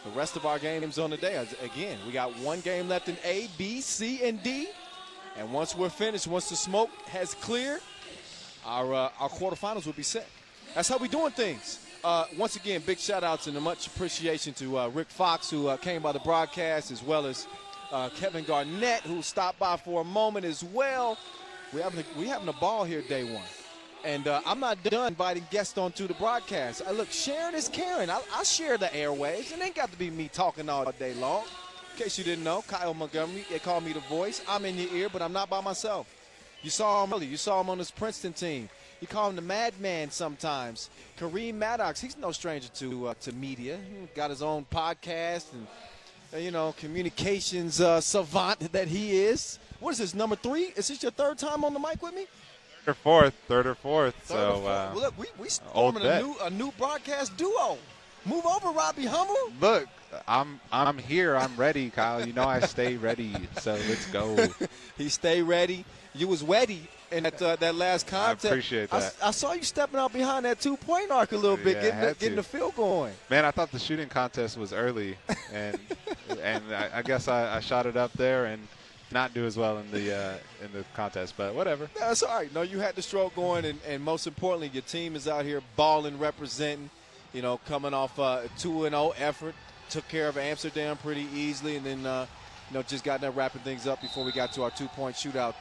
the rest of our games on the day. Again, we got one game left in A, B, C, and D. And once we're finished, once the smoke has cleared, our quarterfinals will be set. That's how we're doing things. Once again, big shout-outs and a much appreciation to Rick Fox, who came by the broadcast, as well as Kevin Garnett, who stopped by for a moment as well. We having a ball here day one. And I'm not done inviting guests onto the broadcast. Look, sharing is caring. I share the airwaves. It ain't got to be me talking all day long. In case you didn't know, Kyle Montgomery, they call me the voice. I'm in your ear, but I'm not by myself. You saw him earlier. You saw him on this Princeton team. You call him the madman sometimes. Kareem Maddox, he's no stranger to media. He got his own podcast and, communications savant that he is. What is this, number 3? Is this your third time on the mic with me? Third or fourth. Well, look, we forming a new broadcast duo. Move over, Robbie Hummel. Look, I'm here. I'm ready, Kyle. You know I stay ready, so let's go. He stay ready. You was ready in that last contest. I appreciate that. I saw you stepping out behind that 2-point arc a little bit, getting the field going. Man, I thought the shooting contest was early, and I guess I shot it up there and not do as well in the contest, but whatever. That's all right. No, you had the stroke going, and most importantly, your team is out here balling, representing. Coming off a 2-0 effort, took care of Amsterdam pretty easily, and then just got that wrapping things up before we got to our 2-point shootout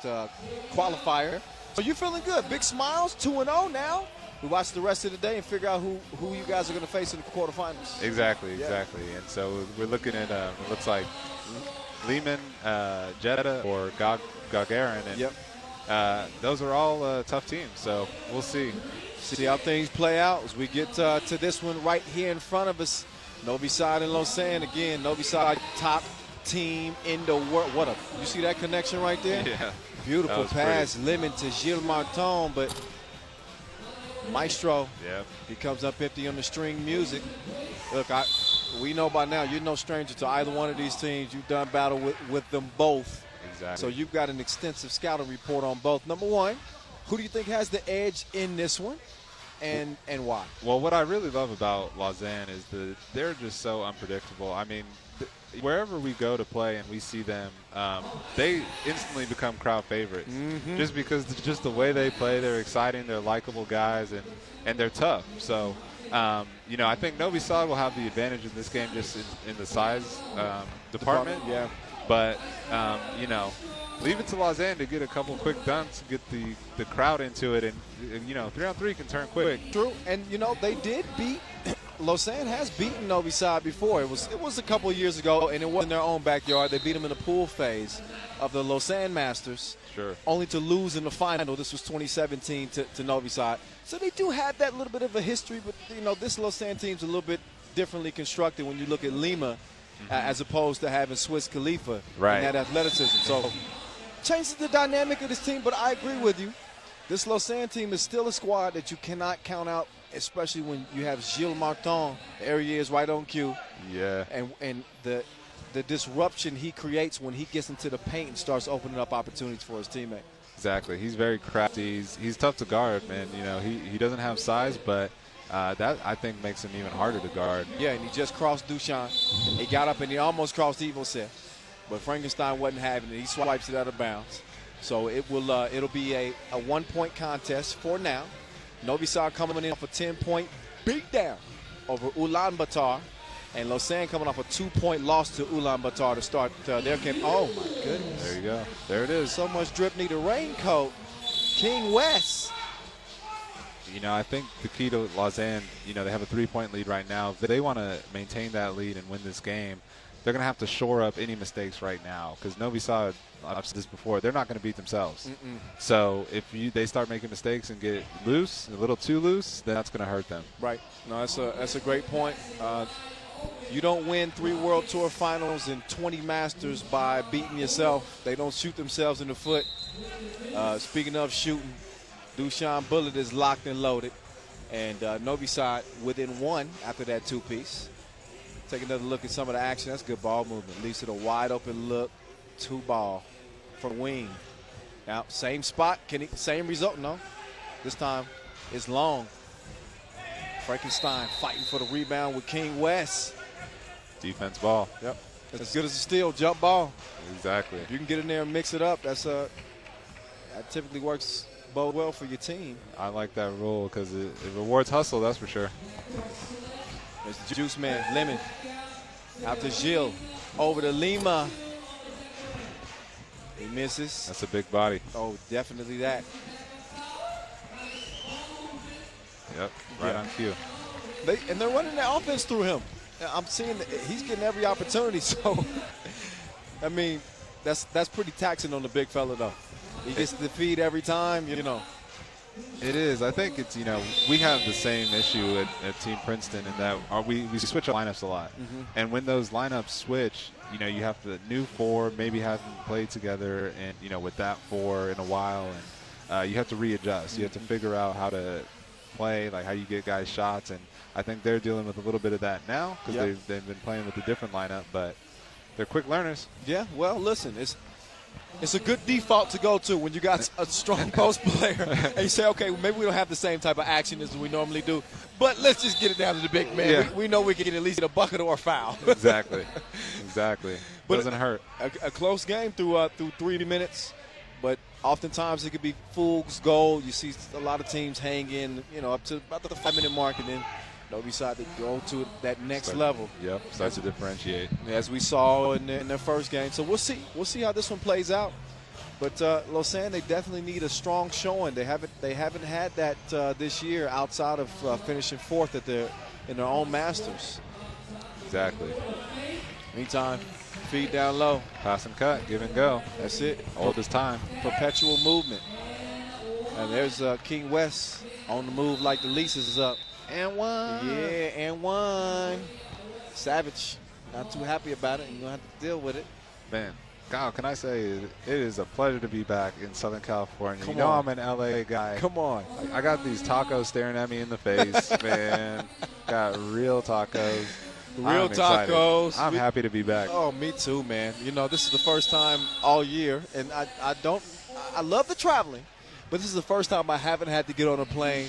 qualifier. So you're feeling good. Big smiles, 2-0 now. We watch the rest of the day and figure out who you guys are going to face in the quarterfinals. Exactly. And so we're looking at it looks like Lehman, Jeddah, or Gagarin. And those are all tough teams, so we'll see. See how things play out as we get to this one right here in front of us. Novi Sad and Lausanne. Again, Novi Sad top team in the world. You see that connection right there? Yeah. Beautiful pass, Lemon to Gilles Martin, but Maestro, he comes up empty on the string music. Look, we know by now you're no stranger to either one of these teams. You've done battle with them both. Exactly. So you've got an extensive scouting report on both. Number one, who do you think has the edge in this one, and why? Well, what I really love about Lausanne is that they're just so unpredictable. I mean, wherever we go to play and we see them, they instantly become crowd favorites. Just because just the way they play, they're exciting, they're likable guys, and they're tough. So, I think Novi Sad will have the advantage in this game just in the size department. Yeah. But, leave it to Lausanne to get a couple quick dunks, get the crowd into it, and 3-on-3 can turn quick. True, and they did beat. Lausanne has beaten Novi Sad before. It was a couple years ago, and it wasn't their own backyard. They beat them in the pool phase of the Lausanne Masters. Sure. Only to lose in the final. This was 2017 to Novi Sad. So they do have that little bit of a history, but this Lausanne team's a little bit differently constructed when you look at Lima, as opposed to having Swiss Khalifa and that athleticism. So changes the dynamic of this team, but I agree with you. This Lausanne team is still a squad that you cannot count out, especially when you have Gilles Martin. There he is, right on cue. Yeah. And the disruption he creates when he gets into the paint and starts opening up opportunities for his teammates. Exactly. He's very crafty. He's tough to guard, man. He doesn't have size, but that, I think, makes him even harder to guard. Yeah, and he just crossed Duchamp. He got up and he almost crossed Evilset, but Frankenstein wasn't having it. He swipes it out of bounds. So it'll be a 1-point contest for now. Novi Sad coming in off a 10-point beatdown over Ulaanbaatar, and Lausanne coming off a 2-point loss to Ulaanbaatar to start their game. Oh, my goodness. There you go. There it is. So much drip, need a raincoat. King West. I think the key to Lausanne, they have a 3-point lead right now. If they want to maintain that lead and win this game, they're going to have to shore up any mistakes right now, because Novi Sad, I've said this before, they're not going to beat themselves. So if they start making mistakes and get loose, a little too loose, then that's going to hurt them. Right. No, that's a great point. You don't win 3 World Tour finals and 20 Masters by beating yourself. They don't shoot themselves in the foot. Speaking of shooting, Duchamp bullet is locked and loaded, and Novi Sad within 1 after that 2-piece. Take another look at some of the action. That's good ball movement. Leads to the wide open look. 2-ball from wing. Now, same spot. Same result? No. This time it's long. Frankenstein fighting for the rebound with King West. Defense ball. Yep. As good as a steal, jump ball. Exactly. If you can get in there and mix it up, that typically works both well for your team. I like that rule because it rewards hustle, that's for sure. There's the juice man, Lemon. Out to Gilles. Over to Lima. He misses. That's a big body. Oh, definitely that. Yep, right on cue. And they're running the offense through him. I'm seeing that he's getting every opportunity. So, I mean, that's pretty taxing on the big fella, though. He gets the feed every time, you know. It is. I think it's, we have the same issue at Team Princeton in that we switch up lineups a lot. Mm-hmm. And when those lineups switch, you have the new four maybe haven't played together and, with that four in a while. And you have to readjust. You have to figure out how to play, like how you get guys shots. And I think they're dealing with a little bit of that now because they've been playing with a different lineup. But they're quick learners. Yeah, well, listen, it's a good default to go to when you got a strong post player and you say, okay, well, maybe we don't have the same type of action as we normally do, but let's just get it down to the big man. Yeah. We know we can at least get a bucket or a foul. Exactly. But doesn't hurt. A close game through 3 minutes, but oftentimes it could be fool's gold. You see a lot of teams hang in, up to about the 5-minute mark, and then Novi Sad to go to that next level. Yep, starts to differentiate. As we saw in their first game. So we'll see. We'll see how this one plays out. But Lausanne, they definitely need a strong showing. They haven't had that this year outside of finishing fourth in their own Masters. Exactly. Meantime, feed down low. Pass and cut, give and go. That's it. All this time. Perpetual movement. And there's King West on the move like the lease is up. And one. Yeah, and one. Savage. Not too happy about it. You're going to have to deal with it. Man, Kyle, can I say it is a pleasure to be back in Southern California. Come you know on. I'm an LA guy. Come on. I got these tacos staring at me in the face, man. Got real tacos. Real tacos. I'm happy to be back. Oh, me too, man. This is the first time all year, and I love the traveling, but this is the first time I haven't had to get on a plane.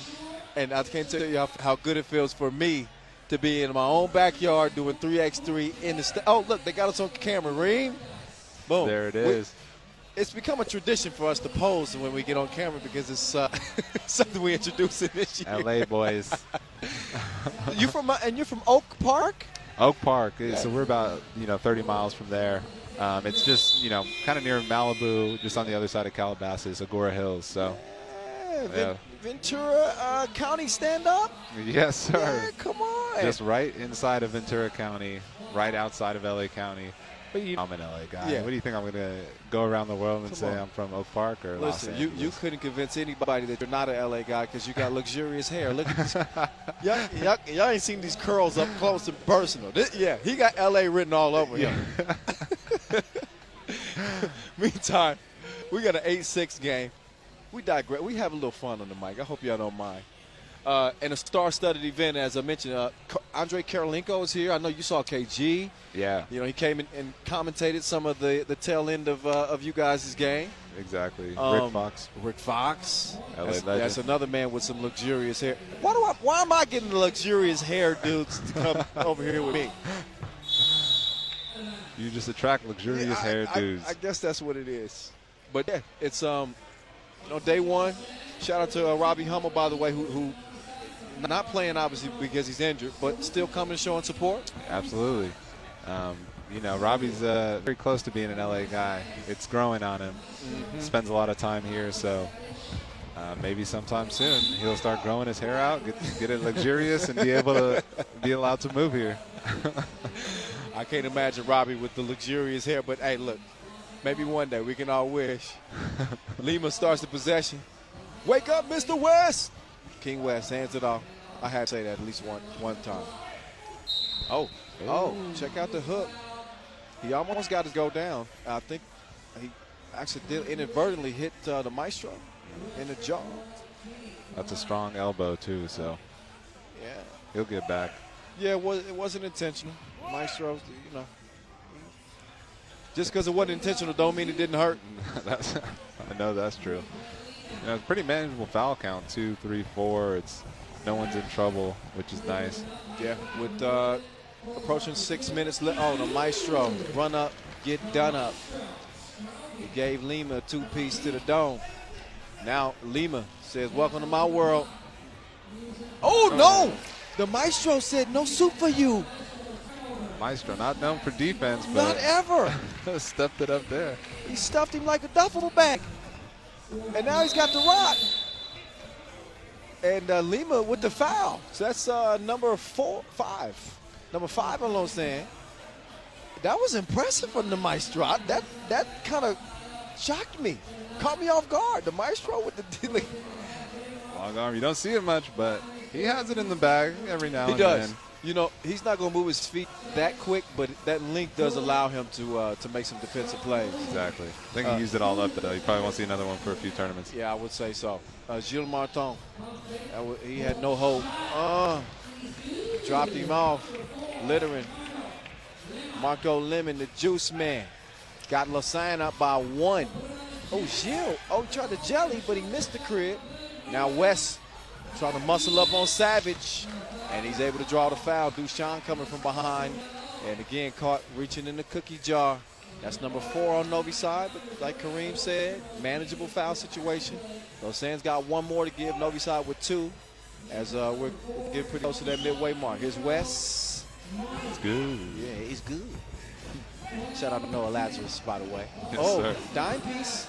And I can't tell you how good it feels for me to be in my own backyard doing 3x3 in the oh, look, they got us on camera. Reem. Boom. There it is. It's become a tradition for us to pose when we get on camera because it's something we introduced in this year. LA boys. You're from Oak Park? Oak Park. So we're about 30 miles from there. It's just kind of near Malibu, just on the other side of Calabasas, Agora Hills. So. Yeah. Ventura County stand up? Yes, sir. Yeah, come on. Just right inside of Ventura County, right outside of LA County. But I'm an LA guy. Yeah. What do you think I'm going to go around the world and say I'm from Oak Park or Los Listen, Angeles? you couldn't convince anybody that you're not an LA guy because you got luxurious hair. Look at this. y'all ain't seen these curls up close and personal. He got LA written all over him. Meantime, we got an 8-6 game. We digress. We have a little fun on the mic. I hope y'all don't mind. And a star-studded event, as I mentioned. Andre Karolinko is here. I know you saw KG. Yeah. He came in and commentated some of the tail end of you guys' game. Exactly. Rick Fox. LA legend. That's another man with some luxurious hair. Why am I getting the luxurious hair dudes to come over here with me? You just attract luxurious hair dudes. I guess that's what it is. But yeah, it's day one. Shout out to Robbie Hummel, by the way, who not playing obviously because he's injured, but still coming showing support. Absolutely. Robbie's very close to being an LA guy. It's growing on him. Mm-hmm. Spends a lot of time here, so maybe sometime soon he'll start growing his hair out, get it luxurious, and be able to be allowed to move here. I can't imagine Robbie with the luxurious hair, but hey, look, maybe one day we can all wish. Lima starts the possession. Wake up, Mr. West! King West hands it off. I had to say that at least one time. Oh, check out the hook. He almost got his go down. I think he actually did inadvertently hit the Maestro in the jaw. That's a strong elbow, too, so yeah, he'll get back. Yeah, it wasn't intentional. Maestro, just because it wasn't intentional don't mean it didn't hurt. I know that's true. It's pretty manageable foul count, 2, 3, 4. It's no one's in trouble, which is nice. Yeah, with Approaching 6 minutes left. Oh, the Maestro. Run up, get done up. He gave Lima a two-piece to the dome. Now Lima says, welcome to my world. Oh, no! The Maestro said, no soup for you. Maestro, not known for defense, but Not ever. stepped it up there. He stuffed him like a duffel bag. And now he's got the rock. And Lima with the foul. So that's number 5. Number 5 on Lausanne. That was impressive from the Maestro. That kind of shocked me. Caught me off guard. The Maestro with the Long arm. You don't see it much, but he has it in the bag every now and does. then. You know, he's not going to move his feet that quick, but that length does allow him to make some defensive plays. Exactly. I think he used it all up, though. You probably won't see another one for a few tournaments. Yeah, I would say so. Gilles Martin, he had no hope. Dropped him off. Littering. Marco Lemon, the juice man. Got Lausanne up by 1. Oh, Gilles. Oh, he tried to jelly, but he missed the crib. Now West trying to muscle up on Savage. And he's able to draw the foul. Duchamp coming from behind. And again, caught reaching in the cookie jar. That's number 4 on Novi Sad. But like Kareem said, manageable foul situation. Lausanne's got 1 more to give. Novi Sad with 2. As we're getting pretty close to that midway mark. Here's West. It's good. Yeah, he's good. Shout out to Noah Lazarus, by the way. Yes, sir. Dime piece.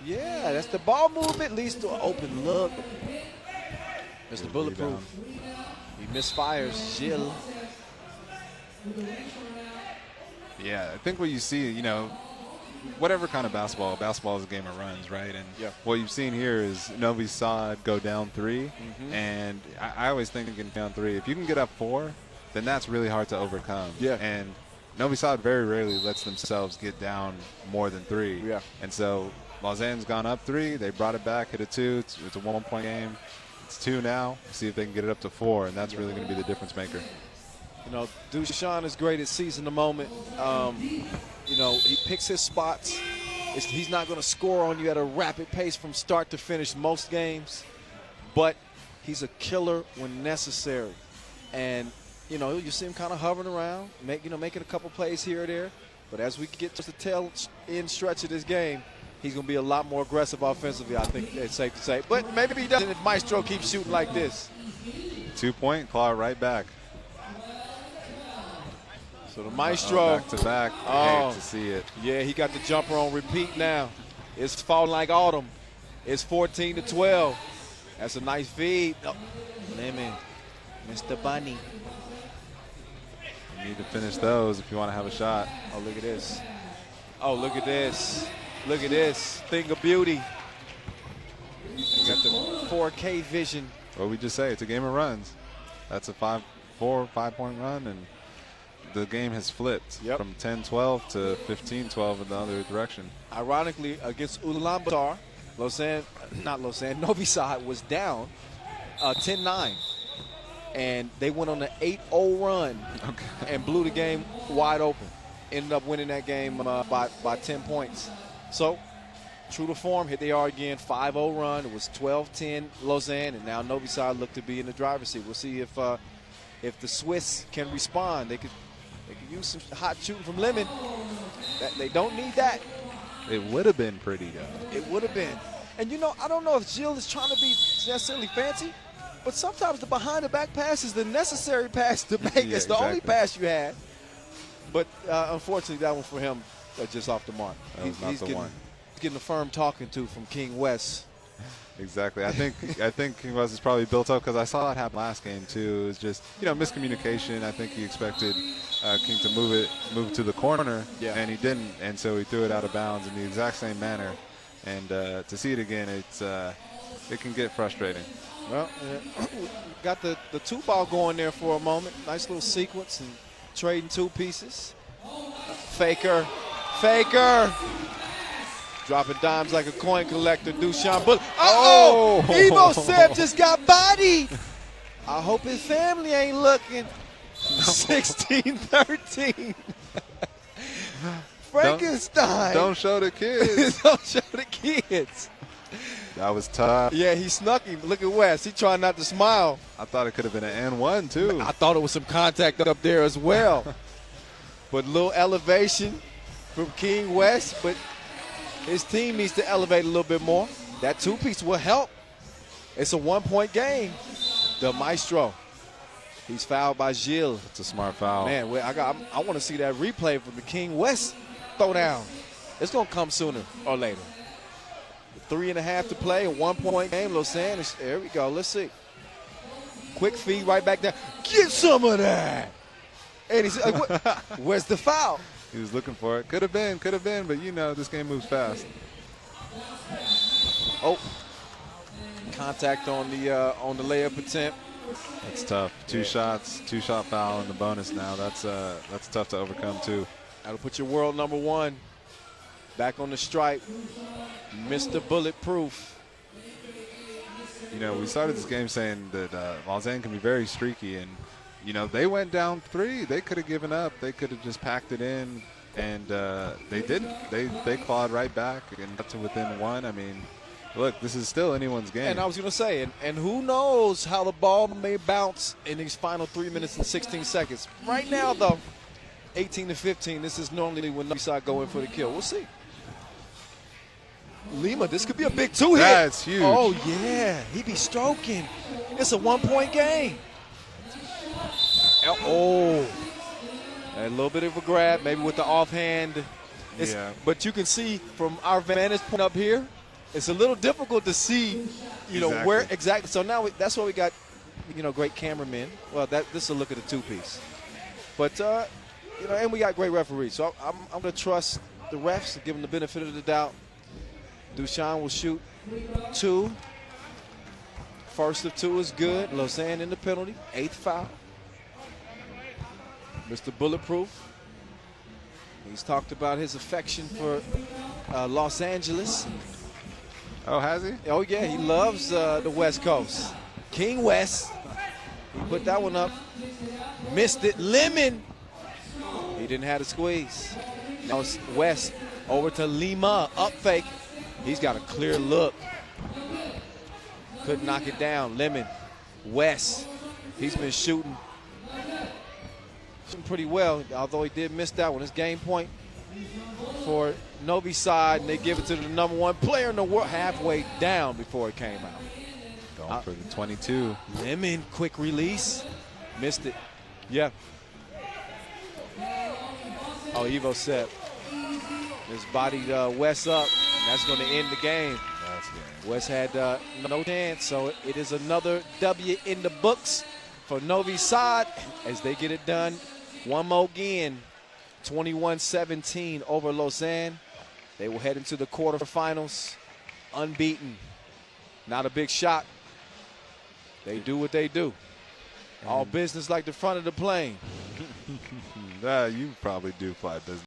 Yeah, that's the ball movement. Leads to an open look. Mr. Bulletproof. He misfires Gilles. Yeah, I think what you see, you know, whatever kind of basketball is a game of runs, right? And what you've seen here is Novi Sad go down 3. And I always think in down 3, if you can get up 4, then that's really hard to overcome. Yeah. And Novi Sad very rarely lets themselves get down more than 3. Yeah. And so Lausanne's gone up 3. They brought it back, hit a 2. It's a 1-point game. It's 2 now. See if they can get it up to 4, and that's really going to be the difference maker. You know, Duchamp is great at seizing the moment. You know, he picks his spots. He's not going to score on you at a rapid pace from start to finish most games, but he's a killer when necessary. And, you know, you see him kind of hovering around, making a couple plays here or there. But as we get to the tail end stretch of this game, he's going to be a lot more aggressive offensively, I think it's safe to say. But maybe he doesn't if Maestro keeps shooting like this. 2-point, claw right back. So the Maestro. Back to back. Hate to see it. Yeah, he got the jumper on repeat now. It's falling like autumn. It's 14-12. That's a nice feed. Oh, Lemon, Mr. Bunny. You need to finish those if you want to have a shot. Oh, look at this. Oh, look at this. Look at this. Thing of beauty. Got the 4K vision. What we just say, it's a game of runs. That's a 5-point run, and the game has flipped from 10-12 to 15-12 in the other direction. Ironically, against Ulaanbaatar, Novi Sad was down 10-9. And they went on an 8-0 run and blew the game wide open. Ended up winning that game by 10 points. So, true to form, here they are again, 5-0 run. It was 12-10 Lausanne, and now Novi Sad look to be in the driver's seat. We'll see if the Swiss can respond. They could use some hot shooting from Lemon. They don't need that. It would have been pretty, though. It would have been. And, you know, I don't know if Gilles is trying to be necessarily fancy, but sometimes the behind-the-back pass is the necessary pass to make. It's the only pass you had. But, unfortunately, that one for him just off the mark. He's getting a firm talking to from King West. Exactly. I think King West is probably built up because I saw it happen last game too. It was just, you know, miscommunication. I think he expected King to move to the corner, and he didn't, and so he threw it out of bounds in the exact same manner. And to see it again, it can get frustrating. Well, got the 2-ball going there for a moment. Nice little sequence and trading 2 pieces. Faker. Dropping dimes like a coin collector, Duchamp. But Evo Seb just got bodied. I hope his family ain't looking. 16-13. Frankenstein. Don't show the kids. Don't show the kids. That was tough. Yeah, he snuck him. Look at West. He trying not to smile. I thought it could have been an N1 too. I thought it was some contact up there as well. But a little elevation from King West. But his team needs to elevate a little bit more. That two-piece will help. It's a one-point game. The Maestro. He's fouled by Gilles. It's a smart foul. Man, I want to see that replay from the King West throwdown. It's going to come sooner or later. 3.5 to play, a one-point game. Lausanne, there we go. Let's see. Quick feed right back down. Get some of that. And he's like, where's the foul? He was looking for it. Could have been, but you know this game moves fast. Oh, contact on the layup attempt. That's tough. Two shot foul in the bonus now. That's tough to overcome too. That'll put your world number one back on the stripe. Mr. Bulletproof. You know, we started this game saying that Lausanne can be very streaky, and you know they went down 3. They could have given up. They could have just packed it in, and they didn't. They clawed right back and got to within 1. I mean, look, this is still anyone's game. And I was going to say, and who knows how the ball may bounce in these final 3 minutes and 16 seconds. Right now, though, 18 to 15. This is normally when Novi Sad go in for the kill. We'll see. Lima, this could be a big 2-hit. That's huge. Oh, yeah. He be stroking. It's a one-point game. Oh. A little bit of a grab, maybe with the offhand. Yeah. But you can see from our vantage point up here, it's a little difficult to see, you know, where exactly. So now that's why we got, you know, great cameramen. Well, this is a look at the two-piece. But, you know, and we got great referees. So I'm going to trust the refs, give them the benefit of the doubt. Dushan will shoot 2. First of 2 is good. Lausanne in the penalty. 8th foul. Mr. Bulletproof. He's talked about his affection for Los Angeles. Oh, has he? Oh, yeah. He loves the West Coast. King West. He put that one up. Missed it. Lemon. He didn't have to squeeze. Now it's West over to Lima. Up fake. He's got a clear look. Couldn't knock it down. Lemon. West. He's been shooting pretty well, although he did miss that one. It's game point for Novi Sad, and they give it to the number 1 player in the world halfway down before it came out. Going for the 22. Lemon, quick release. Missed it. Yeah. Oh, Evo set. Just bodied West up. That's going to end the game. That's good. West had no chance, so it is another W in the books for Novi Sad as they get it done. One more again, 21-17 over Lausanne. They will head into the quarterfinals unbeaten. Not a big shot. They do what they do. All business like the front of the plane. You probably do fly business.